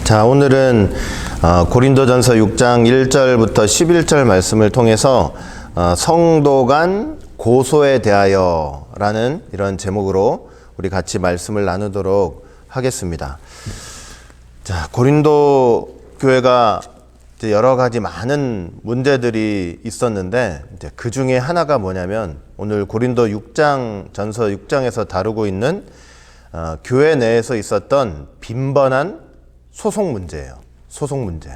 자, 오늘은 고린도전서 6장 1절부터 11절 말씀을 통해서 성도 간 고소에 대하여 라는 이런 제목으로 우리 같이 말씀을 나누도록 하겠습니다. 자, 고린도 교회가 이제 여러 가지 많은 문제들이 있었는데 이제 그 중에 하나가 뭐냐면 오늘 고린도 6장 전서 6장에서 다루고 있는 교회 내에서 있었던 빈번한 소송 문제예요. 소송 문제.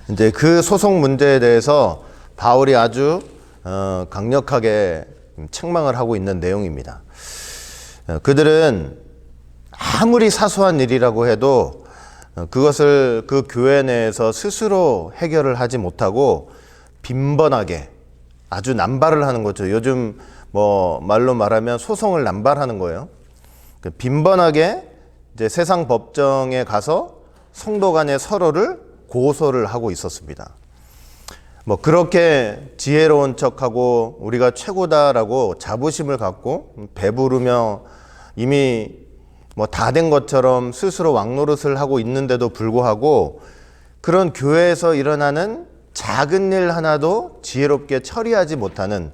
이제 그 소송 문제에 대해서 바울이 아주 강력하게 책망을 하고 있는 내용입니다. 그들은 아무리 사소한 일이라고 해도 그것을 그 교회 내에서 스스로 해결을 하지 못하고 빈번하게 아주 남발을 하는 거죠. 요즘 말로 말하면 소송을 남발하는 거예요. 빈번하게 이제 세상 법정에 가서 성도 간의 서로를 고소를 하고 있었습니다. 그렇게 지혜로운 척하고 우리가 최고다라고 자부심을 갖고 배부르며 이미 다 된 것처럼 스스로 왕노릇을 하고 있는데도 불구하고 그런 교회에서 일어나는 작은 일 하나도 지혜롭게 처리하지 못하는,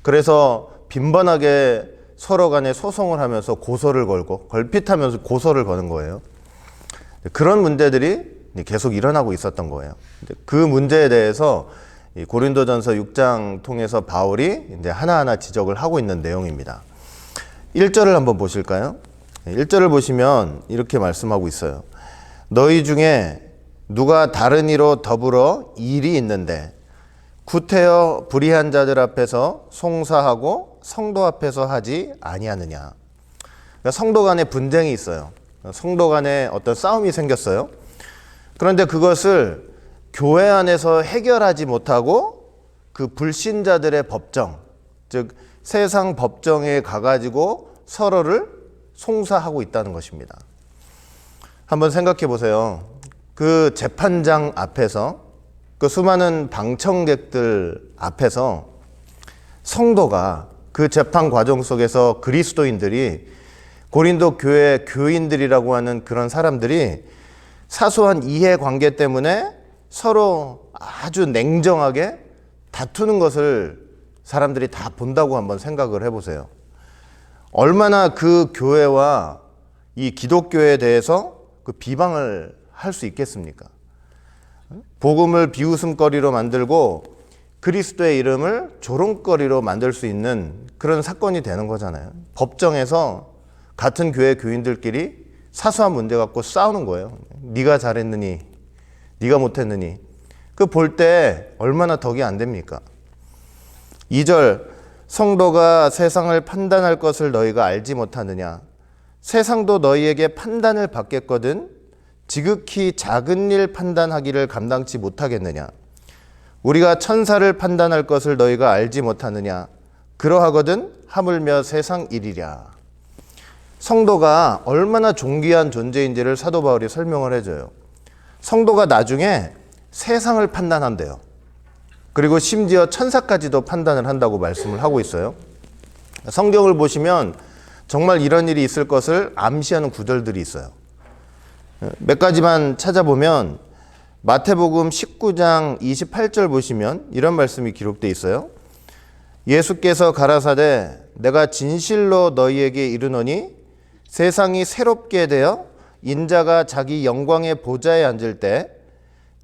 그래서 빈번하게 서로 간에 소송을 하면서 고소를 걸고 걸핏하면서 고소를 거는 거예요. 그런 문제들이 계속 일어나고 있었던 거예요. 그 문제에 대해서 고린도전서 6장 통해서 바울이 이제 하나하나 지적을 하고 있는 내용입니다. 1절을 한번 보실까요? 1절을 보시면 이렇게 말씀하고 있어요. 너희 중에 누가 다른 이로 더불어 일이 있는데 구태여 불의한 자들 앞에서 송사하고 성도 앞에서 하지 아니하느냐. 그러니까 성도 간에 분쟁이 있어요. 성도 간에 어떤 싸움이 생겼어요. 그런데 그것을 교회 안에서 해결하지 못하고 그 불신자들의 법정, 즉 세상 법정에 가가지고 서로를 송사하고 있다는 것입니다. 한번 생각해 보세요. 그 재판장 앞에서, 그 수많은 방청객들 앞에서 성도가 그 재판 과정 속에서 그리스도인들이, 고린도 교회 교인들이라고 하는 그런 사람들이 사소한 이해관계 때문에 서로 아주 냉정하게 다투는 것을 사람들이 다 본다고 한번 생각을 해보세요. 얼마나 그 교회와 이 기독교에 대해서 그 비방을 할 수 있겠습니까? 복음을 비웃음거리로 만들고 그리스도의 이름을 조롱거리로 만들 수 있는 그런 사건이 되는 거잖아요. 법정에서 같은 교회 교인들끼리 사소한 문제 갖고 싸우는 거예요. 네가 잘했느니, 네가 못했느니. 그 볼 때 얼마나 덕이 안 됩니까? 2절, 성도가 세상을 판단할 것을 너희가 알지 못하느냐. 세상도 너희에게 판단을 받겠거든 지극히 작은 일 판단하기를 감당치 못하겠느냐. 우리가 천사를 판단할 것을 너희가 알지 못하느냐. 그러하거든 하물며 세상 일이랴. 성도가 얼마나 존귀한 존재인지를 사도 바울이 설명을 해줘요. 성도가 나중에 세상을 판단한대요. 그리고 심지어 천사까지도 판단을 한다고 말씀을 하고 있어요. 성경을 보시면 정말 이런 일이 있을 것을 암시하는 구절들이 있어요. 몇 가지만 찾아보면 마태복음 19장 28절 보시면 이런 말씀이 기록되어 있어요. 예수께서 가라사대 내가 진실로 너희에게 이르노니 세상이 새롭게 되어 인자가 자기 영광의 보좌에 앉을 때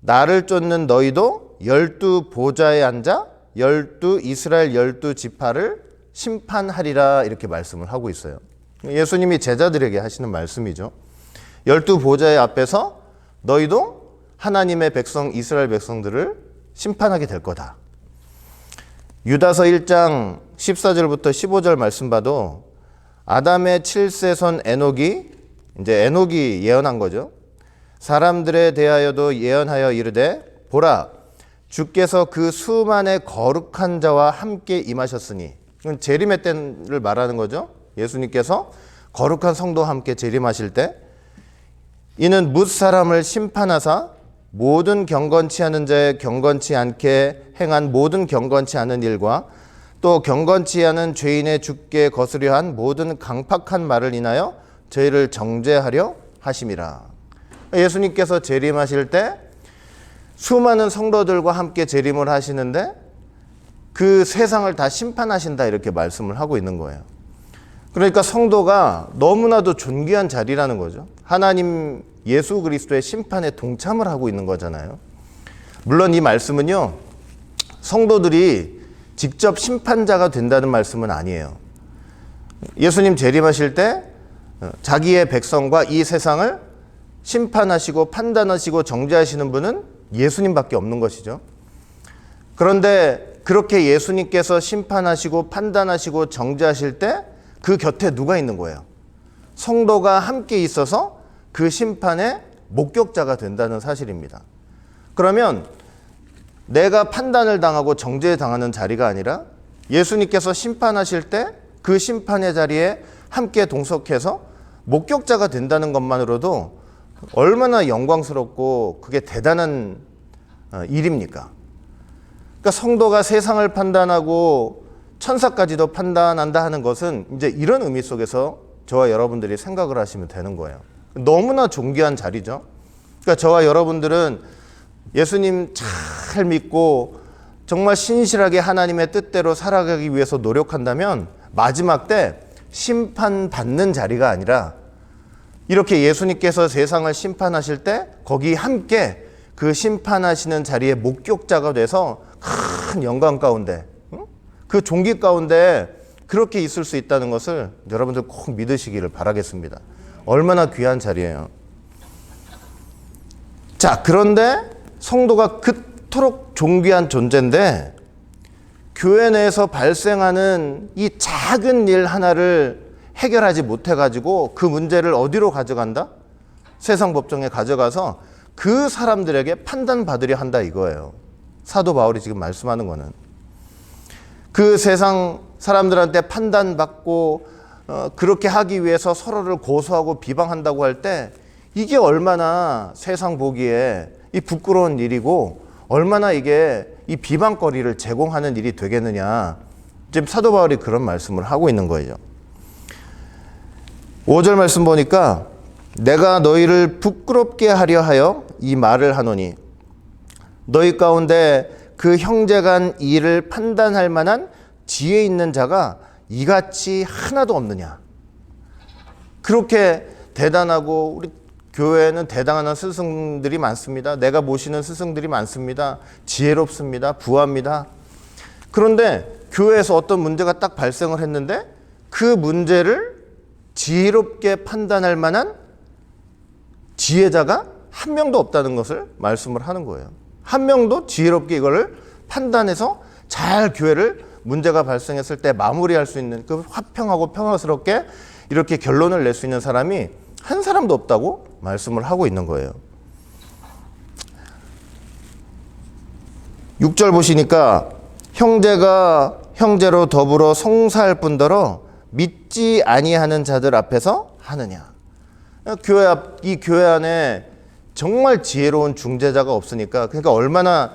나를 쫓는 너희도 12 보좌에 앉아 12 이스라엘 12 지파를 심판하리라, 이렇게 말씀을 하고 있어요. 예수님이 제자들에게 하시는 말씀이죠. 12 보좌의 앞에서 너희도 하나님의 백성 이스라엘 백성들을 심판하게 될 거다. 유다서 1장 14절부터 15절 말씀 봐도 아담의 7세손 에녹이 예언한 거죠. 사람들에 대하여도 예언하여 이르되 보라 주께서 그 수만의 거룩한 자와 함께 임하셨으니, 이건 재림의 때를 말하는 거죠. 예수님께서 거룩한 성도와 함께 재림하실 때 이는 뭇 사람을 심판하사 모든 경건치 않은 자의 경건치 않게 행한 모든 경건치 않은 일과 또 경건치 않은 죄인의 죽게 거스려 한 모든 강팍한 말을 인하여 저희를 정죄하려 하심이라. 예수님께서 재림하실 때 수많은 성도들과 함께 재림을 하시는데 그 세상을 다 심판하신다 이렇게 말씀을 하고 있는 거예요. 그러니까 성도가 너무나도 존귀한 자리라는 거죠. 하나님 예수 그리스도의 심판에 동참을 하고 있는 거잖아요. 물론 이 말씀은요, 성도들이 직접 심판자가 된다는 말씀은 아니에요. 예수님 재림하실 때 자기의 백성과 이 세상을 심판하시고 판단하시고 정죄하시는 분은 예수님밖에 없는 것이죠. 그런데 그렇게 예수님께서 심판하시고 판단하시고 정죄하실 때 그 곁에 누가 있는 거예요? 성도가 함께 있어서 그 심판의 목격자가 된다는 사실입니다. 그러면 내가 판단을 당하고 정죄당하는 자리가 아니라 예수님께서 심판하실 때 그 심판의 자리에 함께 동석해서 목격자가 된다는 것만으로도 얼마나 영광스럽고 그게 대단한 일입니까? 그러니까 성도가 세상을 판단하고 천사까지도 판단한다 하는 것은 이제 이런 의미 속에서 저와 여러분들이 생각을 하시면 되는 거예요. 너무나 존귀한 자리죠. 그러니까 저와 여러분들은 예수님 잘 믿고 정말 신실하게 하나님의 뜻대로 살아가기 위해서 노력한다면 마지막 때 심판받는 자리가 아니라 이렇게 예수님께서 세상을 심판하실 때 거기 함께 그 심판하시는 자리에 목격자가 돼서 큰 영광 가운데 그 종기 가운데 그렇게 있을 수 있다는 것을 여러분들 꼭 믿으시기를 바라겠습니다. 얼마나 귀한 자리예요. 자, 그런데 성도가 그토록 존귀한 존재인데 교회 내에서 발생하는 이 작은 일 하나를 해결하지 못해가지고 그 문제를 어디로 가져간다? 세상 법정에 가져가서 그 사람들에게 판단받으려 한다 이거예요. 사도 바울이 지금 말씀하는 거는. 그 세상 사람들한테 판단받고 그렇게 하기 위해서 서로를 고소하고 비방한다고 할 때 이게 얼마나 세상 보기에 이 부끄러운 일이고 얼마나 이게 이 비방거리를 제공하는 일이 되겠느냐. 지금 사도 바울이 그런 말씀을 하고 있는 거예요. 5절 말씀 보니까 내가 너희를 부끄럽게 하려 하여 이 말을 하노니 너희 가운데 그 형제간 일을 판단할 만한 지혜 있는 자가 이같이 하나도 없느냐. 그렇게 대단하고 우리 교회에는 대단한 스승들이 많습니다. 내가 모시는 스승들이 많습니다. 지혜롭습니다. 부합니다. 그런데 교회에서 어떤 문제가 딱 발생을 했는데 그 문제를 지혜롭게 판단할 만한 지혜자가 한 명도 없다는 것을 말씀을 하는 거예요. 한 명도 지혜롭게 이거를 판단해서 잘 교회를 문제가 발생했을 때 마무리할 수 있는 그 화평하고 평화스럽게 이렇게 결론을 낼 수 있는 사람이 한 사람도 없다고 말씀을 하고 있는 거예요. 6절 보시니까 형제가 형제로 더불어 송사할 뿐더러 믿지 아니하는 자들 앞에서 하느냐. 이 교회 안에 정말 지혜로운 중재자가 없으니까 그러니까 얼마나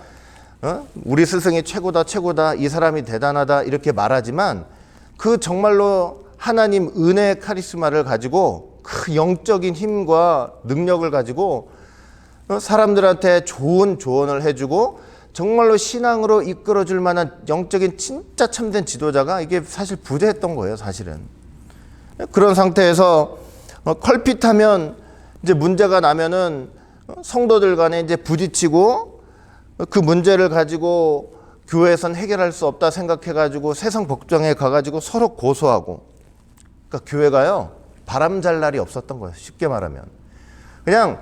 우리 스승이 최고다 이 사람이 대단하다 이렇게 말하지만 그 정말로 하나님 은혜의 카리스마를 가지고 그 영적인 힘과 능력을 가지고 사람들한테 좋은 조언을 해주고 정말로 신앙으로 이끌어줄 만한 영적인 진짜 참된 지도자가 이게 사실 부재했던 거예요. 사실은 그런 상태에서 컬핏하면 이제 문제가 나면은 성도들 간에 이제 부딪히고 그 문제를 가지고 교회에선 해결할 수 없다 생각해가지고 세상 법정에 가가지고 서로 고소하고 그러니까 교회가요 바람 잘 날이 없었던 거예요. 쉽게 말하면 그냥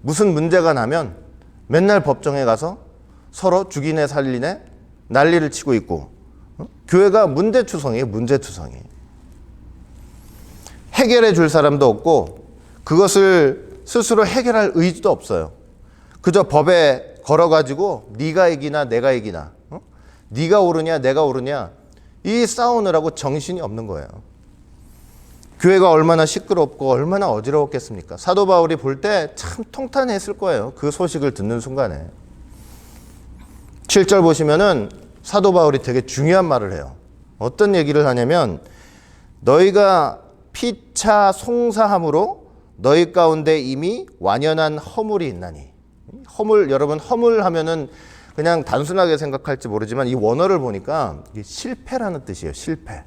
무슨 문제가 나면 맨날 법정에 가서 서로 죽이네 살리네 난리를 치고 있고 교회가 문제투성이에요. 문제투성이 해결해 줄 사람도 없고 그것을 스스로 해결할 의지도 없어요. 그저 법에 걸어가지고 네가 이기나 내가 이기나 네가 옳으냐 내가 옳으냐 이 싸우느라고 정신이 없는 거예요. 교회가 얼마나 시끄럽고 얼마나 어지러웠겠습니까? 사도 바울이 볼 때 참 통탄했을 거예요. 그 소식을 듣는 순간에. 7절 보시면은 사도 바울이 되게 중요한 말을 해요. 어떤 얘기를 하냐면 너희가 피차 송사함으로 너희 가운데 이미 완연한 허물이 있나니. 허물, 여러분 허물 하면은 그냥 단순하게 생각할지 모르지만 이 원어를 보니까 이게 실패라는 뜻이에요. 실패.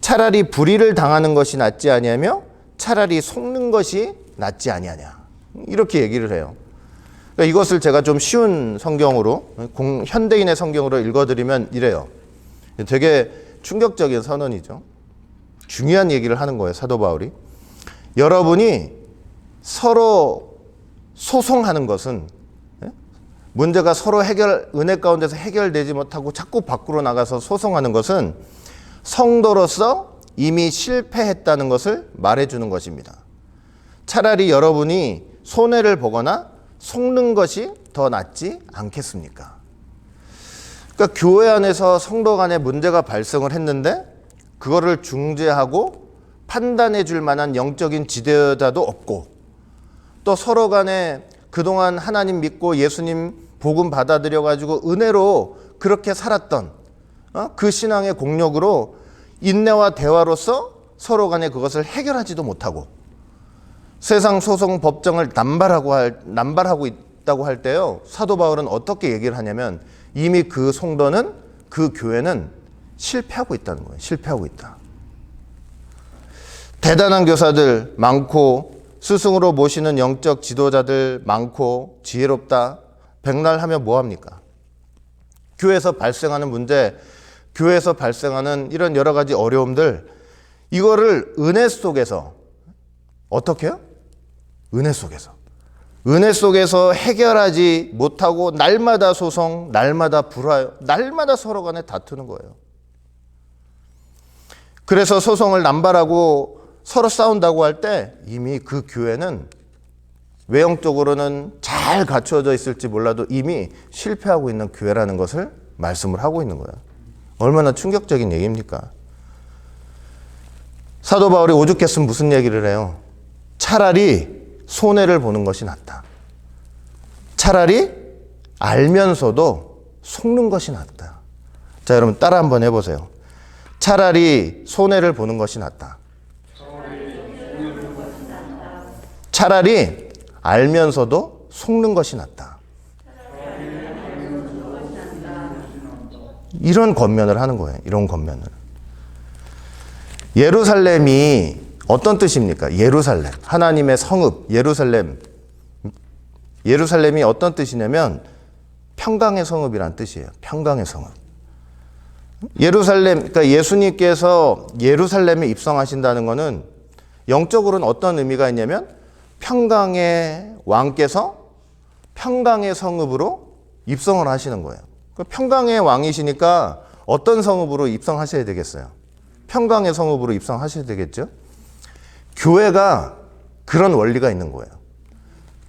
차라리 불의를 당하는 것이 낫지 아니하며 차라리 속는 것이 낫지 아니하냐. 이렇게 얘기를 해요. 그러니까 이것을 제가 좀 쉬운 성경으로 현대인의 성경으로 읽어드리면 이래요. 되게 충격적인 선언이죠. 중요한 얘기를 하는 거예요. 사도 바울이. 여러분이 서로 소송하는 것은 문제가 서로 은혜 가운데서 해결되지 못하고 자꾸 밖으로 나가서 소송하는 것은 성도로서 이미 실패했다는 것을 말해주는 것입니다. 차라리 여러분이 손해를 보거나 속는 것이 더 낫지 않겠습니까? 그러니까 교회 안에서 성도 간에 문제가 발생을 했는데 그거를 중재하고 판단해 줄 만한 영적인 지도자도 없고 또 서로 간에 그동안 하나님 믿고 예수님 복음 받아들여 가지고 은혜로 그렇게 살았던 그 신앙의 공력으로 인내와 대화로서 서로 간에 그것을 해결하지도 못하고 세상 소송 법정을 남발하고 있다고 할 때요. 사도 바울은 어떻게 얘기를 하냐면 이미 그 성도는 그 교회는 실패하고 있다는 거예요. 실패하고 있다. 대단한 교사들 많고 스승으로 모시는 영적 지도자들 많고 지혜롭다. 백날 하면 뭐합니까? 교회에서 발생하는 문제, 교회에서 발생하는 이런 여러 가지 어려움들 이거를 은혜 속에서 어떻게 해요? 은혜 속에서 해결하지 못하고 날마다 소송, 날마다 불화요, 날마다 서로 간에 다투는 거예요. 그래서 소송을 남발하고 서로 싸운다고 할 때 이미 그 교회는 외형적으로는 잘 갖추어져 있을지 몰라도 이미 실패하고 있는 교회라는 것을 말씀을 하고 있는 거예요. 얼마나 충격적인 얘기입니까? 사도 바울이 오죽했으면 무슨 얘기를 해요? 차라리 손해를 보는 것이 낫다. 차라리 알면서도 속는 것이 낫다. 자, 여러분 따라 한번 해보세요. 차라리 손해를 보는 것이 낫다. 차라리 알면서도 속는 것이 낫다. 이런 권면을 하는 거예요. 이런 권면을. 예루살렘이 어떤 뜻입니까? 예루살렘. 하나님의 성읍, 예루살렘. 예루살렘이 어떤 뜻이냐면 평강의 성읍이란 뜻이에요. 평강의 성읍. 예루살렘, 그러니까 예수님께서 예루살렘에 입성하신다는 것은 영적으로는 어떤 의미가 있냐면 평강의 왕께서 평강의 성읍으로 입성을 하시는 거예요. 평강의 왕이시니까 어떤 성읍으로 입성하셔야 되겠어요? 평강의 성읍으로 입성하셔야 되겠죠? 교회가 그런 원리가 있는 거예요.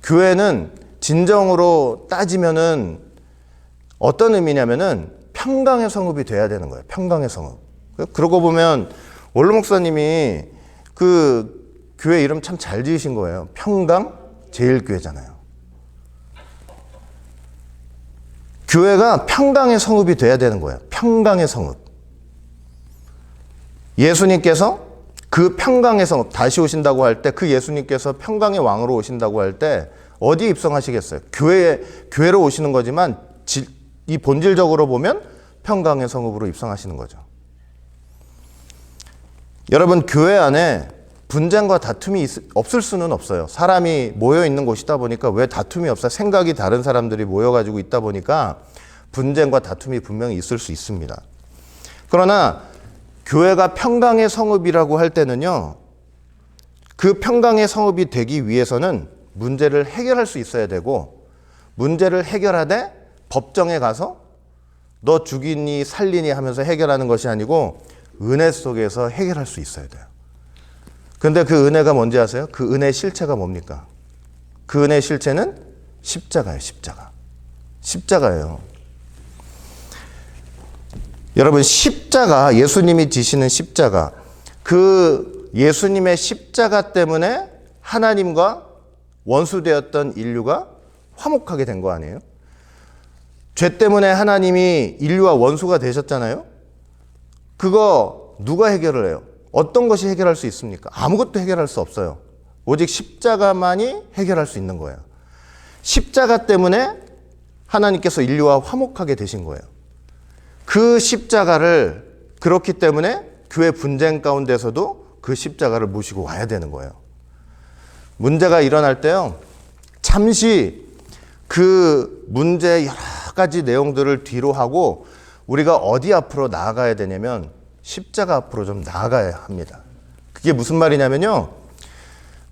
교회는 진정으로 따지면은 어떤 의미냐면은 평강의 성읍이 돼야 되는 거예요. 평강의 성읍. 그러고 보면 원로 목사님이 그 교회 이름 참 잘 지으신 거예요. 평강 제일교회잖아요. 교회가 평강의 성읍이 돼야 되는 거예요. 평강의 성읍. 예수님께서 그 평강의 성읍 다시 오신다고 할 때 그 예수님께서 평강의 왕으로 오신다고 할 때 어디에 입성하시겠어요? 교회로 오시는 거지만 이 본질적으로 보면 평강의 성읍으로 입성하시는 거죠. 여러분 교회 안에 분쟁과 다툼이 없을 수는 없어요. 사람이 모여 있는 곳이다 보니까 왜 다툼이 없어요? 생각이 다른 사람들이 모여가지고 있다 보니까 분쟁과 다툼이 분명히 있을 수 있습니다. 그러나 교회가 평강의 성읍이라고 할 때는요, 그 평강의 성읍이 되기 위해서는 문제를 해결할 수 있어야 되고, 문제를 해결하되 법정에 가서 너 죽이니 살리니 하면서 해결하는 것이 아니고 은혜 속에서 해결할 수 있어야 돼요. 근데 그 은혜가 뭔지 아세요? 그 은혜의 실체가 뭡니까? 그 은혜의 실체는 십자가예요. 십자가예요. 여러분 십자가, 예수님이 지시는 십자가, 그 예수님의 십자가 때문에 하나님과 원수되었던 인류가 화목하게 된 거 아니에요? 죄 때문에 하나님이 인류와 원수가 되셨잖아요. 그거 누가 해결을 해요? 어떤 것이 해결할 수 있습니까? 아무것도 해결할 수 없어요. 오직 십자가만이 해결할 수 있는 거예요. 십자가 때문에 하나님께서 인류와 화목하게 되신 거예요. 그 십자가를 그렇기 때문에 교회 분쟁 가운데서도 그 십자가를 모시고 와야 되는 거예요. 문제가 일어날 때요, 잠시 그 문제의 여러 가지 내용들을 뒤로 하고 우리가 어디 앞으로 나아가야 되냐면 십자가 앞으로 좀 나아가야 합니다. 그게 무슨 말이냐면요,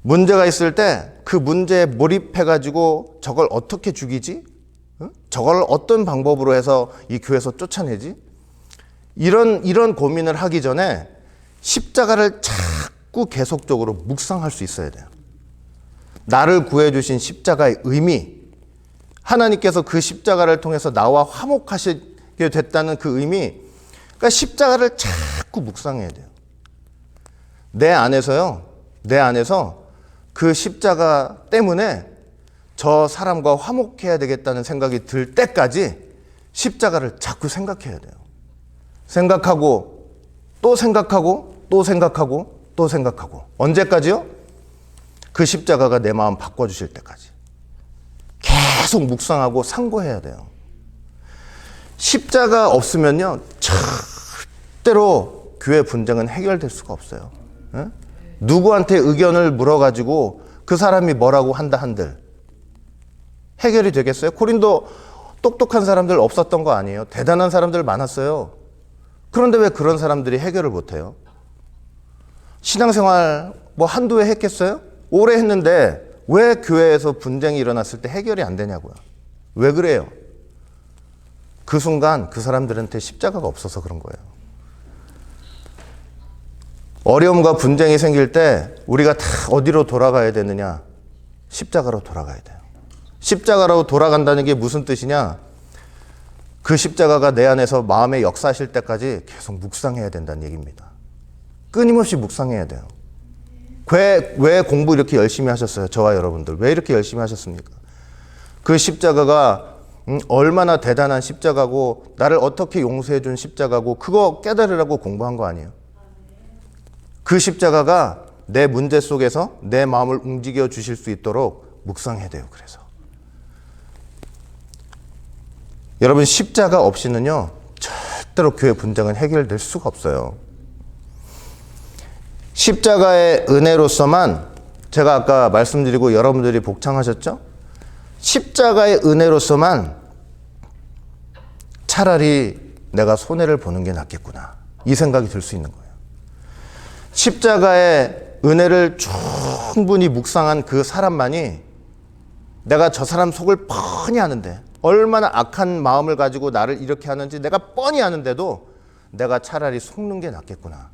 문제가 있을 때 그 문제에 몰입해가지고 저걸 어떻게 죽이지? 저걸 어떤 방법으로 해서 이 교회에서 쫓아내지? 이런 고민을 하기 전에 십자가를 자꾸 계속적으로 묵상할 수 있어야 돼요. 나를 구해주신 십자가의 의미, 하나님께서 그 십자가를 통해서 나와 화목하시게 됐다는 그 의미, 그러니까 십자가를 자꾸 묵상해야 돼요. 내 안에서 그 십자가 때문에 저 사람과 화목해야 되겠다는 생각이 들 때까지 십자가를 자꾸 생각해야 돼요. 생각하고 또 생각하고 또 생각하고 또 생각하고. 언제까지요? 그 십자가가 내 마음 바꿔주실 때까지 계속 묵상하고 상고해야 돼요. 십자가 없으면요, 절대로 교회 분쟁은 해결될 수가 없어요. 에? 누구한테 의견을 물어가지고 그 사람이 뭐라고 한다 한들 해결이 되겠어요? 코린도 똑똑한 사람들 없었던 거 아니에요? 대단한 사람들 많았어요. 그런데 왜 그런 사람들이 해결을 못해요? 신앙생활 뭐 한두 해 했겠어요? 오래 했는데 왜 교회에서 분쟁이 일어났을 때 해결이 안 되냐고요. 왜 그래요? 그 순간 그 사람들한테 십자가가 없어서 그런 거예요. 어려움과 분쟁이 생길 때 우리가 다 어디로 돌아가야 되느냐? 십자가로 돌아가야 돼요. 십자가로 돌아간다는 게 무슨 뜻이냐? 그 십자가가 내 안에서 마음에 역사하실 때까지 계속 묵상해야 된다는 얘기입니다. 끊임없이 묵상해야 돼요. 왜 공부 이렇게 열심히 하셨어요? 저와 여러분들. 왜 이렇게 열심히 하셨습니까? 그 십자가가 얼마나 대단한 십자가고 나를 어떻게 용서해 준 십자가고 그거 깨달으라고 공부한 거 아니에요? 그 십자가가 내 문제 속에서 내 마음을 움직여 주실 수 있도록 묵상해야 돼요. 그래서 여러분, 십자가 없이는요 절대로 교회 분쟁은 해결될 수가 없어요. 십자가의 은혜로서만, 제가 아까 말씀드리고 여러분들이 복창하셨죠? 십자가의 은혜로서만 차라리 내가 손해를 보는 게 낫겠구나, 이 생각이 들 수 있는 거예요. 십자가의 은혜를 충분히 묵상한 그 사람만이 내가 저 사람 속을 뻔히 아는데, 얼마나 악한 마음을 가지고 나를 이렇게 하는지 내가 뻔히 아는데도 내가 차라리 속는 게 낫겠구나,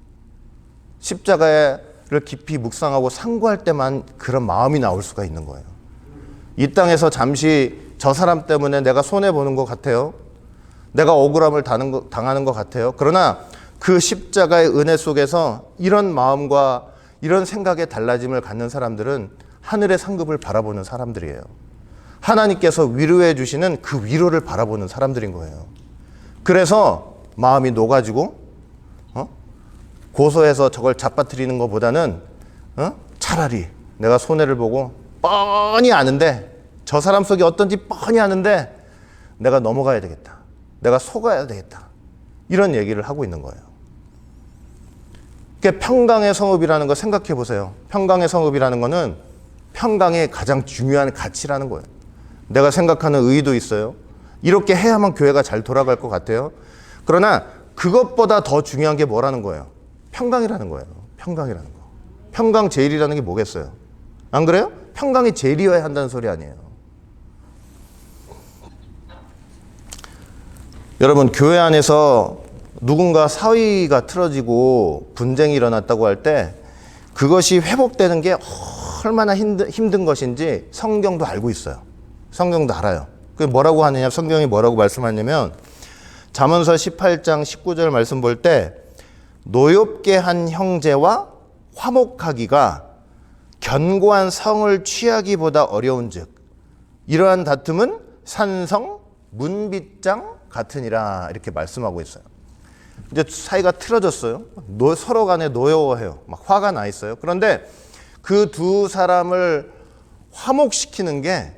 십자가를 깊이 묵상하고 상고할 때만 그런 마음이 나올 수가 있는 거예요. 이 땅에서 잠시 저 사람 때문에 내가 손해보는 것 같아요. 내가 억울함을 당하는 것 같아요. 그러나 그 십자가의 은혜 속에서 이런 마음과 이런 생각의 달라짐을 갖는 사람들은 하늘의 상급을 바라보는 사람들이에요. 하나님께서 위로해 주시는 그 위로를 바라보는 사람들인 거예요. 그래서 마음이 녹아지고 고소해서 저걸 잡아뜨리는 것보다는 차라리 내가 손해를 보고 뻔히 아는데, 저 사람 속이 어떤지 뻔히 아는데 내가 넘어가야 되겠다, 내가 속아야 되겠다, 이런 얘기를 하고 있는 거예요. 그러니까 평강의 성읍이라는 거 생각해 보세요. 평강의 성읍이라는 거는 평강의 가장 중요한 가치라는 거예요. 내가 생각하는 의의도 있어요. 이렇게 해야만 교회가 잘 돌아갈 것 같아요. 그러나 그것보다 더 중요한 게 뭐라는 거예요? 평강이라는 거예요. 평강이라는 거. 평강 제일이라는 게 뭐겠어요? 안 그래요? 평강이 제일이어야 한다는 소리 아니에요. 여러분, 교회 안에서 누군가 사위가 틀어지고 분쟁이 일어났다고 할 때 그것이 회복되는 게 얼마나 힘든 것인지 성경도 알고 있어요. 성경도 알아요. 그게 뭐라고 하느냐, 성경이 뭐라고 말씀하냐면 잠언서 18장 19절 말씀 볼 때, 노엽게 한 형제와 화목하기가 견고한 성을 취하기보다 어려운즉 이러한 다툼은 산성 문빗장 같으니라, 이렇게 말씀하고 있어요. 이제 사이가 틀어졌어요. 서로 간에 노여워해요. 막 화가 나 있어요. 그런데 그 두 사람을 화목시키는 게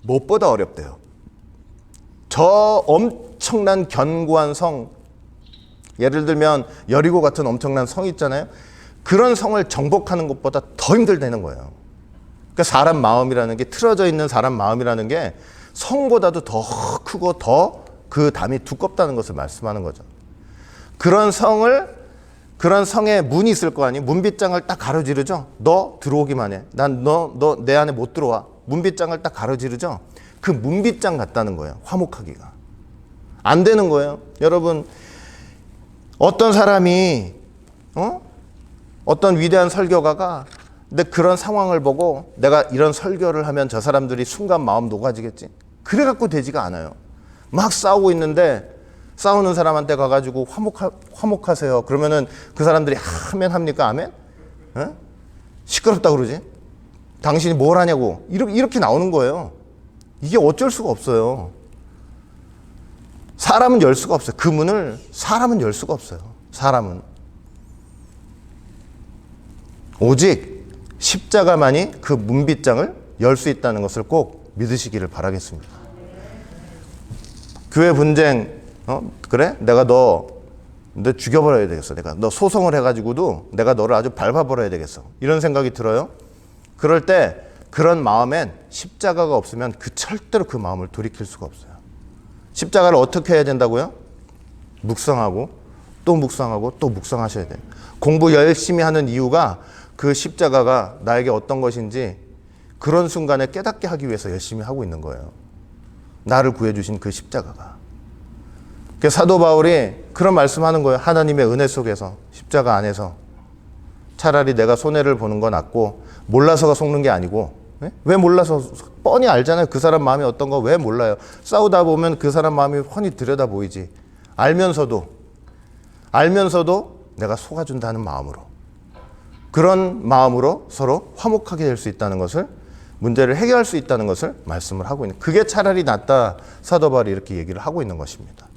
무엇보다 어렵대요. 저 엄청난 견고한 성, 예를 들면 여리고 같은 엄청난 성 있잖아요. 그런 성을 정복하는 것보다 더 힘들다는 거예요. 그러니까 사람 마음이라는 게, 틀어져 있는 사람 마음이라는 게 성보다도 더 크고 더 그 담이 두껍다는 것을 말씀하는 거죠. 그런 성에 문이 있을 거 아니에요. 문빗장을 딱 가로지르죠. 너 들어오기만 해. 난 너 내 안에 못 들어와. 문빗장을 딱 가로지르죠. 그 문빗장 같다는 거예요. 화목하기가. 안 되는 거예요. 여러분, 어떤 사람이 어떤 위대한 설교가가 근데 그런 상황을 보고 내가 이런 설교를 하면 저 사람들이 순간 마음 녹아지겠지. 그래갖고 되지가 않아요. 막 싸우고 있는데 싸우는 사람한테 가가지고 화목하세요. 그러면은 그 사람들이 아멘 합니까? 아멘? 시끄럽다 그러지? 당신이 뭘 하냐고. 이렇게 나오는 거예요. 이게 어쩔 수가 없어요. 사람은 열 수가 없어요. 그 문을 사람은 열 수가 없어요. 사람은. 오직 십자가만이 그 문빗장을 열 수 있다는 것을 꼭 믿으시기를 바라겠습니다. 교회 분쟁, 그래? 내가 너 죽여버려야 되겠어. 내가 너 소송을 해가지고도 내가 너를 아주 밟아버려야 되겠어. 이런 생각이 들어요. 그럴 때 그런 마음엔 십자가가 없으면 절대로 그 마음을 돌이킬 수가 없어요. 십자가를 어떻게 해야 된다고요? 묵상하고 또 묵상하고 또 묵상하셔야 돼요. 공부 열심히 하는 이유가 그 십자가가 나에게 어떤 것인지 그런 순간에 깨닫게 하기 위해서 열심히 하고 있는 거예요. 나를 구해주신 그 십자가가. 사도 바울이 그런 말씀하는 거예요. 하나님의 은혜 속에서, 십자가 안에서 차라리 내가 손해를 보는 건 낫고, 몰라서가 속는 게 아니고. 왜 몰라서? 뻔히 알잖아요. 그 사람 마음이 어떤 거 왜 몰라요? 싸우다 보면 그 사람 마음이 훤히 들여다 보이지. 알면서도 내가 속아준다는 마음으로, 그런 마음으로 서로 화목하게 될 수 있다는 것을, 문제를 해결할 수 있다는 것을 말씀을 하고 있는, 그게 차라리 낫다. 사도 바울이 이렇게 얘기를 하고 있는 것입니다.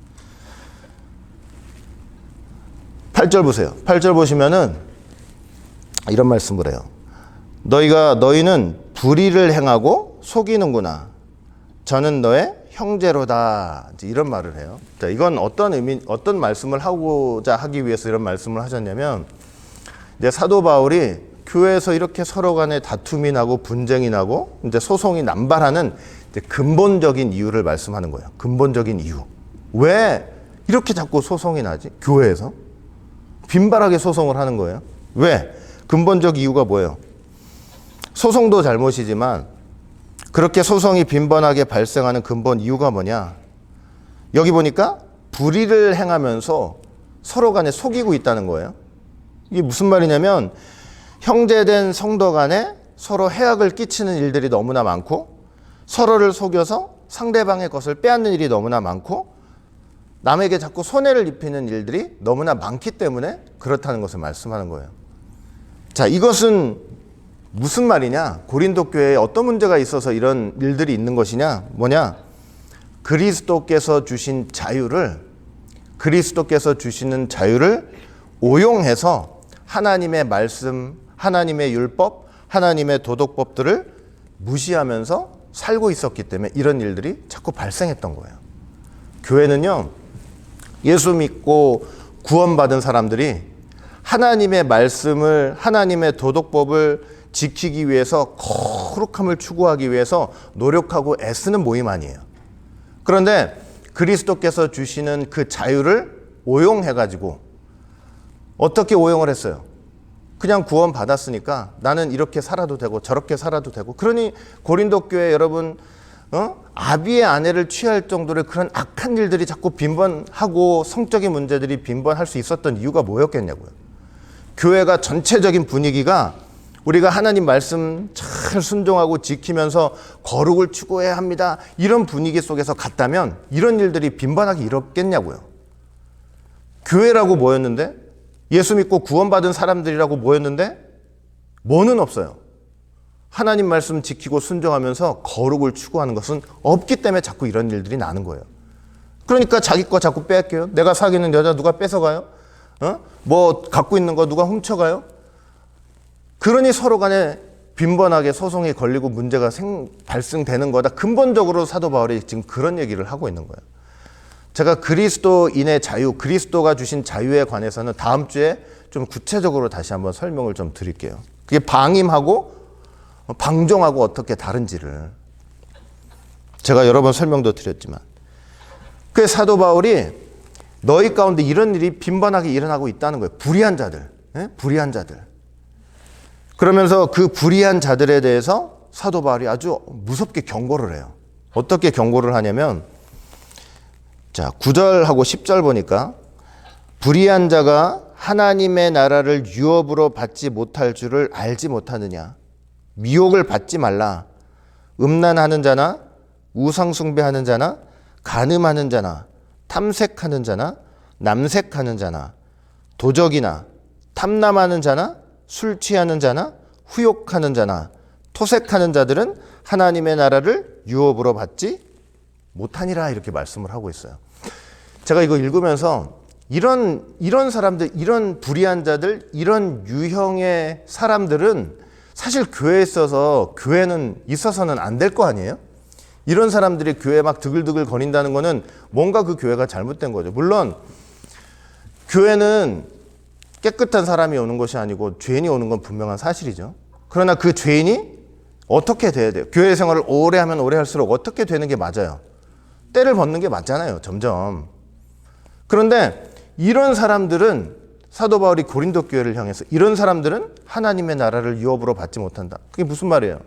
8절 보세요. 8절 보시면은 이런 말씀을 해요. 너희는 불의를 행하고 속이는구나. 저는 너의 형제로다. 이제 이런 말을 해요. 자, 이건 어떤 말씀을 하고자 하기 위해서 이런 말씀을 하셨냐면, 이제 사도 바울이 교회에서 이렇게 서로 간에 다툼이 나고 분쟁이 나고 이제 소송이 남발하는 이제 근본적인 이유를 말씀하는 거예요. 근본적인 이유. 왜 이렇게 자꾸 소송이 나지? 교회에서 빈발하게 소송을 하는 거예요. 왜? 근본적 이유가 뭐예요? 소송도 잘못이지만 그렇게 소송이 빈번하게 발생하는 근본 이유가 뭐냐? 여기 보니까 불의를 행하면서 서로 간에 속이고 있다는 거예요. 이게 무슨 말이냐면, 형제된 성도 간에 서로 해악을 끼치는 일들이 너무나 많고, 서로를 속여서 상대방의 것을 빼앗는 일이 너무나 많고, 남에게 자꾸 손해를 입히는 일들이 너무나 많기 때문에 그렇다는 것을 말씀하는 거예요. 자, 이것은 무슨 말이냐? 고린도 교회에 어떤 문제가 있어서 이런 일들이 있는 것이냐? 뭐냐? 그리스도께서 주시는 자유를 오용해서 하나님의 말씀, 하나님의 율법, 하나님의 도덕법들을 무시하면서 살고 있었기 때문에 이런 일들이 자꾸 발생했던 거예요. 교회는요, 예수 믿고 구원받은 사람들이 하나님의 말씀을, 하나님의 도덕법을 지키기 위해서, 거룩함을 추구하기 위해서 노력하고 애쓰는 모임 아니에요. 그런데 그리스도께서 주시는 그 자유를 오용해가지고 어떻게 오용을 했어요? 그냥 구원 받았으니까 나는 이렇게 살아도 되고 저렇게 살아도 되고. 그러니 고린도 교회 여러분, 아비의 아내를 취할 정도의 그런 악한 일들이 자꾸 빈번하고 성적인 문제들이 빈번할 수 있었던 이유가 뭐였겠냐고요. 교회가 전체적인 분위기가 우리가 하나님 말씀 잘 순종하고 지키면서 거룩을 추구해야 합니다, 이런 분위기 속에서 갔다면 이런 일들이 빈번하게 일었겠냐고요. 교회라고 모였는데, 예수 믿고 구원받은 사람들이라고 모였는데 뭐는 없어요. 하나님 말씀 지키고 순종하면서 거룩을 추구하는 것은 없기 때문에 자꾸 이런 일들이 나는 거예요. 그러니까 자기 거 자꾸 뺏겨요. 내가 사귀는 여자 누가 뺏어가요? 뭐 갖고 있는 거 누가 훔쳐가요? 그러니 서로 간에 빈번하게 소송이 걸리고 문제가 발생되는 거다. 근본적으로 사도 바울이 지금 그런 얘기를 하고 있는 거예요. 제가 그리스도인의 자유, 그리스도가 주신 자유에 관해서는 다음 주에 좀 구체적으로 다시 한번 설명을 좀 드릴게요. 그게 방임하고 방종하고 어떻게 다른지를 제가 여러 번 설명도 드렸지만, 그 사도 바울이 너희 가운데 이런 일이 빈번하게 일어나고 있다는 거예요. 불의한 자들, 불의한 자들. 그러면서 그 불의한 자들에 대해서 사도 바울이 아주 무섭게 경고를 해요. 어떻게 경고를 하냐면, 자, 9절하고 10절 보니까 불의한 자가 하나님의 나라를 유업으로 받지 못할 줄을 알지 못하느냐. 미혹을 받지 말라. 음란하는 자나 우상 숭배하는 자나 간음하는 자나 탐색하는 자나 남색하는 자나 도적이나 탐남하는 자나 술 취하는 자나 후욕하는 자나 토색하는 자들은 하나님의 나라를 유업으로 받지 못하니라, 이렇게 말씀을 하고 있어요. 제가 이거 읽으면서 이런 사람들, 이런 불의한 자들, 이런 유형의 사람들은 사실 교회에 있어서, 교회는 있어서는 안 될 거 아니에요? 이런 사람들이 교회에 막 드글드글 거린다는 거는 뭔가 그 교회가 잘못된 거죠. 물론 교회는 깨끗한 사람이 오는 것이 아니고 죄인이 오는 건 분명한 사실이죠. 그러나 그 죄인이 어떻게 돼야 돼요? 교회 생활을 오래 하면 오래 할수록 어떻게 되는 게 맞아요? 때를 벗는 게 맞잖아요, 점점. 그런데 이런 사람들은, 사도 바울이 고린도 교회를 향해서 이런 사람들은 하나님의 나라를 유업으로 받지 못한다. 그게 무슨 말이에요?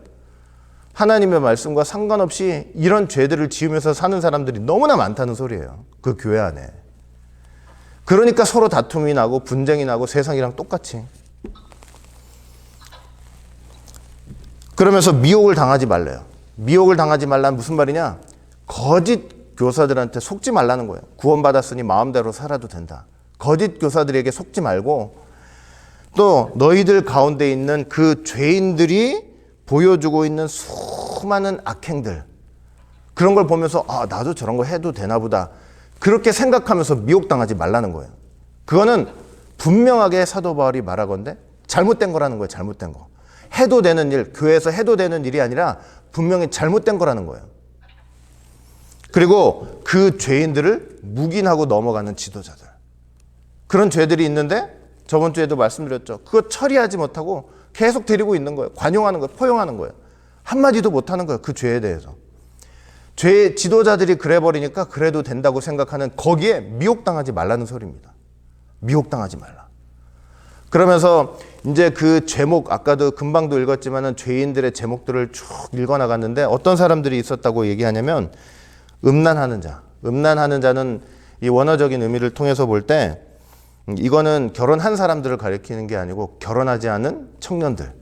하나님의 말씀과 상관없이 이런 죄들을 지으면서 사는 사람들이 너무나 많다는 소리예요, 그 교회 안에. 그러니까 서로 다툼이 나고 분쟁이 나고 세상이랑 똑같이. 그러면서 미혹을 당하지 말래요. 미혹을 당하지 말라는 무슨 말이냐? 거짓 교사들한테 속지 말라는 거예요. 구원받았으니 마음대로 살아도 된다. 거짓 교사들에게 속지 말고, 또 너희들 가운데 있는 그 죄인들이 보여주고 있는 수많은 악행들, 그런 걸 보면서 아, 나도 저런 거 해도 되나 보다, 그렇게 생각하면서 미혹당하지 말라는 거예요. 그거는 분명하게 사도 바울이 말하건대 잘못된 거라는 거예요. 잘못된 거. 해도 되는 일, 교회에서 해도 되는 일이 아니라 분명히 잘못된 거라는 거예요. 그리고 그 죄인들을 묵인하고 넘어가는 지도자들, 그런 죄들이 있는데 저번 주에도 말씀드렸죠. 그거 처리하지 못하고 계속 데리고 있는 거예요. 관용하는 거예요. 포용하는 거예요. 한마디도 못하는 거예요, 그 죄에 대해서. 죄 지도자들이 그래 버리니까 그래도 된다고 생각하는, 거기에 미혹당하지 말라는 소리입니다. 미혹당하지 말라. 그러면서 이제 그 제목, 아까도 금방도 읽었지만은 죄인들의 제목들을 쭉 읽어나갔는데 어떤 사람들이 있었다고 얘기하냐면, 음란하는 자. 음란하는 자는 이 원어적인 의미를 통해서 볼 때 이거는 결혼한 사람들을 가리키는 게 아니고 결혼하지 않은 청년들.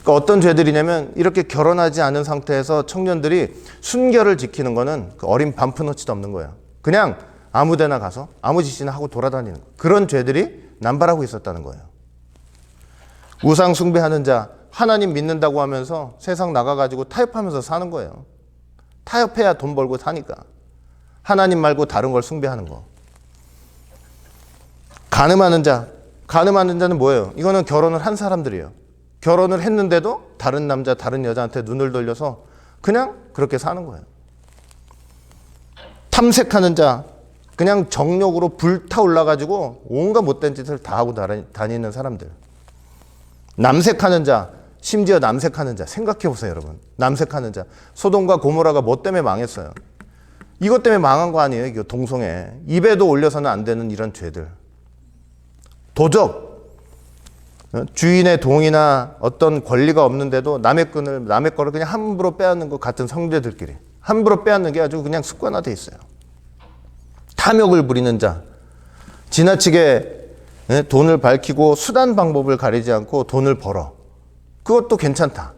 그러니까 어떤 죄들이냐면, 이렇게 결혼하지 않은 상태에서 청년들이 순결을 지키는 거는 그 어린 반푼어치도 없는 거예요. 그냥 아무 데나 가서 아무 짓이나 하고 돌아다니는 거. 그런 죄들이 남발하고 있었다는 거예요. 우상 숭배하는 자, 하나님 믿는다고 하면서 세상 나가가지고 타협하면서 사는 거예요. 타협해야 돈 벌고 사니까. 하나님 말고 다른 걸 숭배하는 거. 간음하는 자. 간음하는 자는 뭐예요? 이거는 결혼을 한 사람들이에요. 결혼을 했는데도 다른 남자, 다른 여자한테 눈을 돌려서 그냥 그렇게 사는 거예요. 탐색하는 자. 그냥 정욕으로 불타올라가지고 온갖 못된 짓을 다 하고 다니는 사람들. 남색하는 자. 심지어 남색하는 자. 생각해 보세요, 여러분. 남색하는 자. 소돔과 고모라가 뭐 때문에 망했어요? 이것 때문에 망한 거 아니에요? 이거 동성애. 입에도 올려서는 안 되는 이런 죄들. 도적. 주인의 동의나 어떤 권리가 없는데도 남의 거를 그냥 함부로 빼앗는 것 같은 성도들끼리. 함부로 빼앗는 게 아주 그냥 습관화되어 있어요. 탐욕을 부리는 자. 지나치게 돈을 밝히고 수단 방법을 가리지 않고 돈을 벌어. 그것도 괜찮다.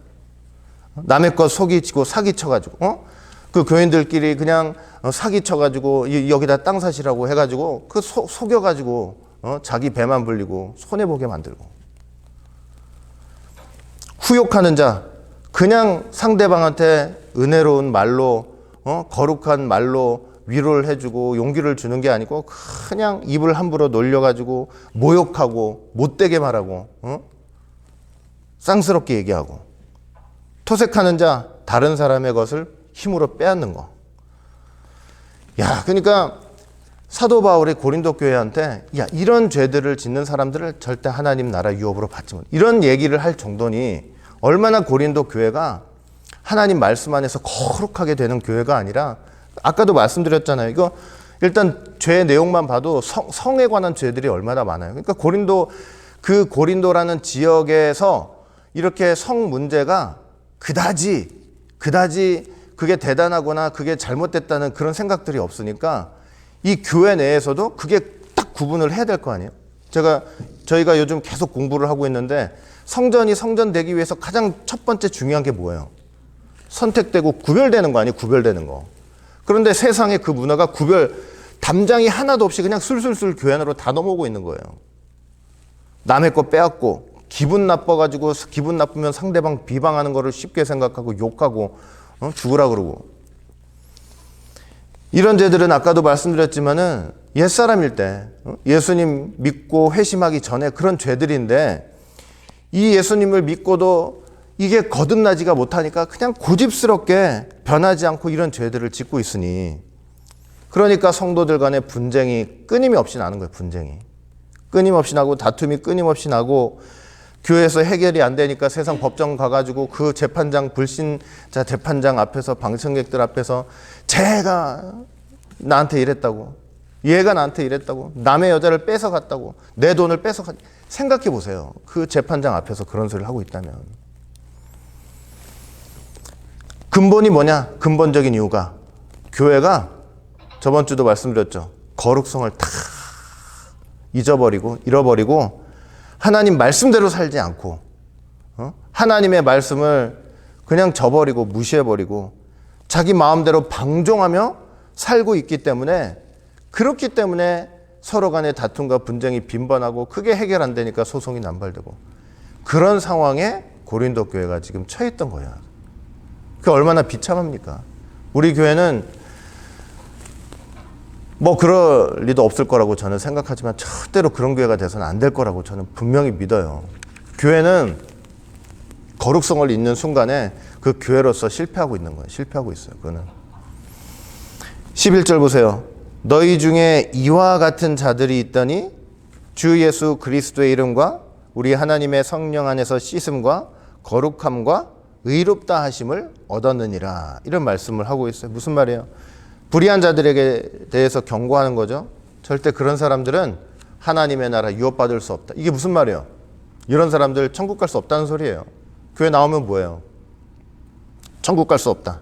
남의 것 속이치고 사기쳐가지고, 그 교인들끼리 그냥 사기쳐가지고 여기다 땅 사시라고 해가지고 그 속여가지고 자기 배만 불리고 손해보게 만들고. 후욕하는 자, 그냥 상대방한테 은혜로운 말로, 거룩한 말로 위로를 해주고 용기를 주는 게 아니고 그냥 입을 함부로 놀려가지고 모욕하고 못되게 말하고, 쌍스럽게 얘기하고, 토색하는 자 다른 사람의 것을 힘으로 빼앗는 거. 야, 그러니까 사도 바울이 고린도 교회한테 야, 이런 죄들을 짓는 사람들을 절대 하나님 나라 유업으로 받지 못. 이런 얘기를 할 정도니 얼마나 고린도 교회가 하나님 말씀 안에서 거룩하게 되는 교회가 아니라, 아까도 말씀드렸잖아요. 이거 일단 죄의 내용만 봐도 성에 관한 죄들이 얼마나 많아요. 그러니까 고린도라는 지역에서 이렇게 성 문제가 그다지 그게 대단하거나 그게 잘못됐다는 그런 생각들이 없으니까 이 교회 내에서도 그게 딱 구분을 해야 될 거 아니에요. 저희가 요즘 계속 공부를 하고 있는데, 성전이 성전되기 위해서 가장 첫 번째 중요한 게 뭐예요? 선택되고 구별되는 거 아니에요? 구별되는 거. 그런데 세상에 그 문화가 담장이 하나도 없이 그냥 술술술 교회 안으로 다 넘어오고 있는 거예요. 남의 거 빼앗고, 기분 나쁘면 상대방 비방하는 거를 쉽게 생각하고 욕하고, 죽으라 그러고. 이런 죄들은 아까도 말씀드렸지만은 옛사람일 때, 예수님 믿고 회심하기 전에 그런 죄들인데, 이 예수님을 믿고도 이게 거듭나지가 못하니까 그냥 고집스럽게 변하지 않고 이런 죄들을 짓고 있으니, 그러니까 성도들 간의 분쟁이 끊임없이 나는 거예요. 분쟁이 끊임없이 나고, 다툼이 끊임없이 나고, 교회에서 해결이 안 되니까 세상 법정 가가지고 그 불신자 재판장 앞에서, 방청객들 앞에서 쟤가 나한테 이랬다고, 얘가 나한테 이랬다고, 남의 여자를 뺏어갔다고, 내 돈을 뺏어갔. 생각해 보세요. 그 재판장 앞에서 그런 소리를 하고 있다면. 근본이 뭐냐? 근본적인 이유가 교회가 저번 주도 말씀드렸죠. 거룩성을 다 잃어버리고 하나님 말씀대로 살지 않고, 하나님의 말씀을 그냥 저버리고 무시해버리고 자기 마음대로 방종하며 살고 있기 때문에, 그렇기 때문에 서로 간의 다툼과 분쟁이 빈번하고 그게 해결 안 되니까 소송이 남발되고, 그런 상황에 고린도 교회가 지금 처했던 거예요. 그게 얼마나 비참합니까? 우리 교회는 뭐 그럴 리도 없을 거라고 저는 생각하지만 절대로 그런 교회가 돼서는 안 될 거라고 저는 분명히 믿어요. 교회는 거룩성을 잃는 순간에 그 교회로서 실패하고 있는 거예요. 실패하고 있어요. 그거는. 11절 보세요. 너희 중에 이와 같은 자들이 있더니 주 예수 그리스도의 이름과 우리 하나님의 성령 안에서 씻음과 거룩함과 의롭다 하심을 얻었느니라. 이런 말씀을 하고 있어요. 무슨 말이에요? 불의한 자들에게 대해서 경고하는 거죠. 절대 그런 사람들은 하나님의 나라 유업받을 수 없다. 이게 무슨 말이에요? 이런 사람들 천국 갈 수 없다는 소리예요. 교회 나오면 뭐예요? 천국 갈 수 없다.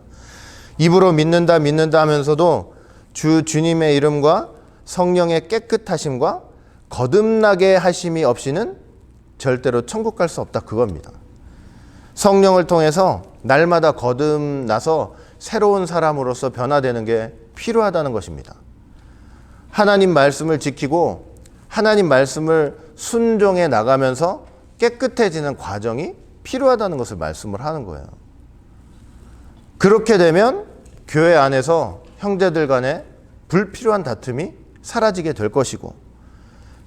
입으로 믿는다 하면서도 주님의 이름과 성령의 깨끗하심과 거듭나게 하심이 없이는 절대로 천국 갈 수 없다. 그겁니다. 성령을 통해서 날마다 거듭나서 새로운 사람으로서 변화되는 게 필요하다는 것입니다. 하나님 말씀을 지키고 하나님 말씀을 순종해 나가면서 깨끗해지는 과정이 필요하다는 것을 말씀을 하는 거예요. 그렇게 되면 교회 안에서 형제들 간에 불필요한 다툼이 사라지게 될 것이고,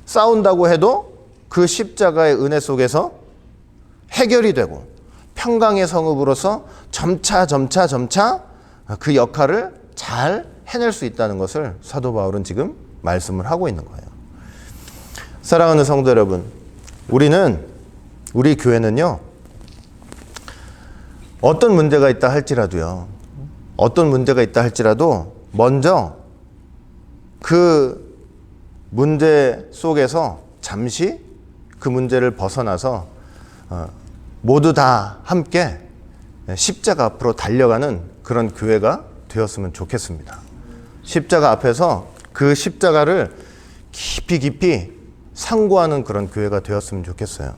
싸운다고 해도 그 십자가의 은혜 속에서 해결이 되고 평강의 성읍으로서 점차 그 역할을 잘 해낼 수 있다는 것을 사도 바울은 지금 말씀을 하고 있는 거예요. 사랑하는 성도 여러분, 우리 교회는요, 어떤 문제가 있다 할지라도 먼저 그 문제 속에서 잠시 그 문제를 벗어나서 모두 다 함께 십자가 앞으로 달려가는 그런 교회가 되었으면 좋겠습니다. 십자가 앞에서 그 십자가를 깊이 상고하는 그런 교회가 되었으면 좋겠어요.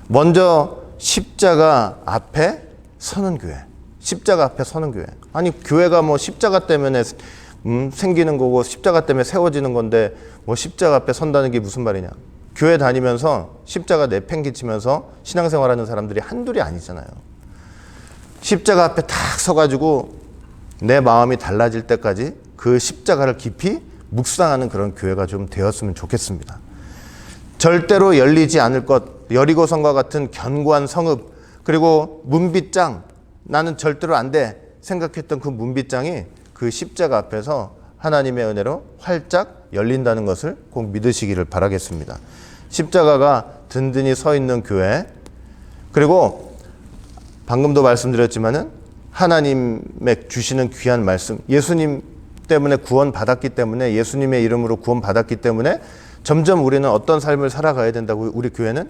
먼저 십자가 앞에 서는 교회. 십자가 앞에 서는 교회. 아니, 교회가 뭐 십자가 때문에 생기는 거고 십자가 때문에 세워지는 건데 뭐 십자가 앞에 선다는 게 무슨 말이냐. 교회 다니면서 십자가 내팽개치면서 신앙생활하는 사람들이 한둘이 아니잖아요. 십자가 앞에 탁 서가지고 내 마음이 달라질 때까지 그 십자가를 깊이 묵상하는 그런 교회가 좀 되었으면 좋겠습니다. 절대로 열리지 않을 것, 여리고성과 같은 견고한 성읍, 그리고 문빗장, 나는 절대로 안 돼 생각했던 그 문빗장이 그 십자가 앞에서 하나님의 은혜로 활짝 열린다는 것을 꼭 믿으시기를 바라겠습니다. 십자가가 든든히 서 있는 교회, 그리고 방금도 말씀드렸지만은 하나님의 주시는 귀한 말씀, 예수님 때문에 구원받았기 때문에, 예수님의 이름으로 구원받았기 때문에 점점 우리는 어떤 삶을 살아가야 된다고, 우리 교회는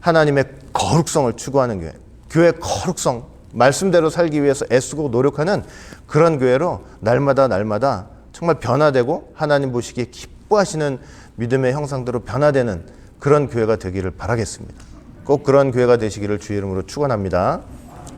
하나님의 거룩성을 추구하는 교회, 교회의 거룩성, 말씀대로 살기 위해서 애쓰고 노력하는 그런 교회로 날마다 정말 변화되고 하나님 보시기에 기뻐하시는 믿음의 형상대로 변화되는 그런 교회가 되기를 바라겠습니다. 꼭 그런 교회가 되시기를 주의 이름으로 축원합니다.